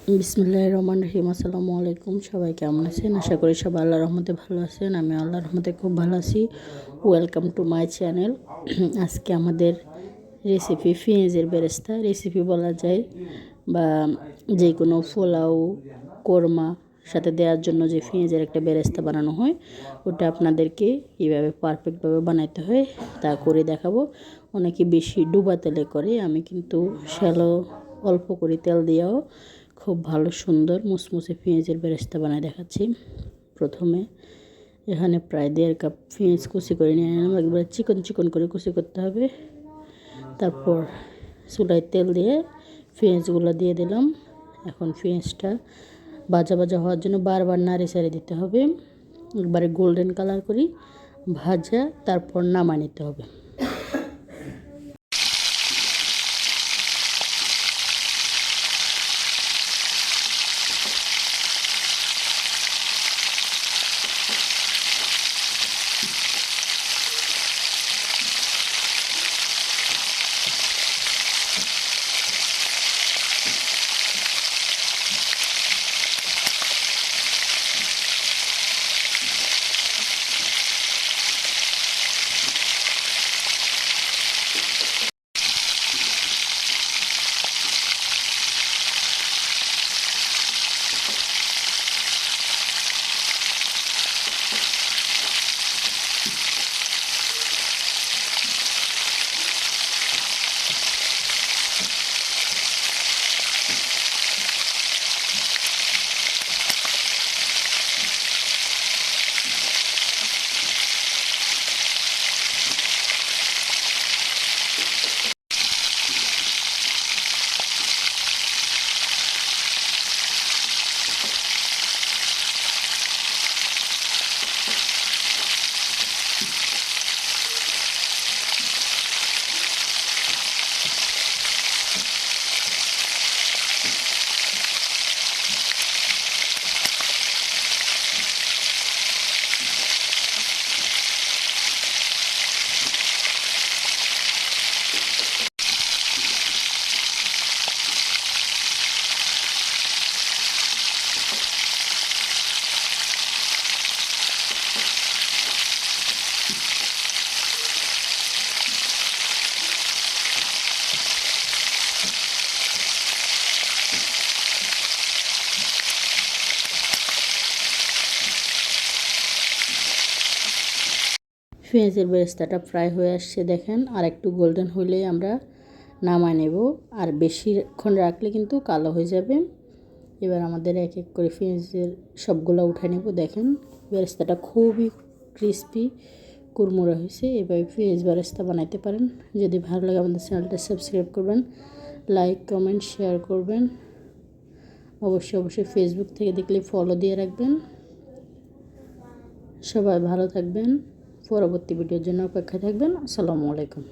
বিসমিল্লাহির রহমানির রহিম। আসসালামু আলাইকুম। সবাই কেমন আছেন? আশা করি সবাই আল্লাহর রহমতে ভালো আছেন। আমি আল্লাহর রহমতে খুব ভালো আছি। Welcome to my channel. আজকে আমাদের রেসিপি পেঁয়াজের বেরেস্তা রেসিপি বলা যায়, বা যে কোনো পোলাও কোরমা সাথে দেওয়ার জন্য যে পেঁয়াজের একটা বেরেস্তা বানানো হয়, ওটা আপনাদেরকে কীভাবে পারফেক্টভাবে বানাইতে হয় তা করে দেখাবো। অনেকে বেশি ডুবা তেলে করে, আমি কিন্তু শ্যালো অল্প করে তেল দিয়েও খুব ভালো সুন্দর মুসমুসে পেঁয়াজের বেরেস্তা বানায় দেখাচ্ছি। প্রথমে এখানে প্রায় 1.5 কাপ পেঁয়াজ কুচি করে নিয়ে নিলাম। একবারে চিকন চিকন করে কুচি করতে হবে। তারপর চুলায় তেল দিয়ে পেঁয়াজগুলো দিয়ে দিলাম। এখন পেঁয়াজটা ভাজা ভাজা হওয়ার জন্য বারবার নাড়ে চাড়ে দিতে হবে। একবারে গোল্ডেন কালার করি ভাজা, তারপর নামায় নিতে হবে। পেঁয়াজের বেরেস্তাটা ফ্রাই হয়ে আসছে দেখেন, আর একটু গোল্ডেন হলেই আমরা নামায় নেব। আর বেশিক্ষণ রাখলে কিন্তু কালো হয়ে যাবে। এবার আমাদের এক এক করে পেঁয়াজের সবগুলো উঠে নেব। দেখেন বেরেস্তাটা খুবই ক্রিস্পি কুরমুরা হয়েছে। এবার পেঁয়াজ বেরেস্তা বানাইতে পারেন। যদি ভালো লাগে আমাদের চ্যানেলটা সাবস্ক্রাইব করবেন, লাইক কমেন্ট শেয়ার করবেন। অবশ্যই ফেসবুক থেকে দেখলে ফলো দিয়ে রাখবেন। সবাই ভালো থাকবেন। পরবর্তী ভিডিওর জন্য অপেক্ষায় থাকবেন। আসসালামু আলাইকুম।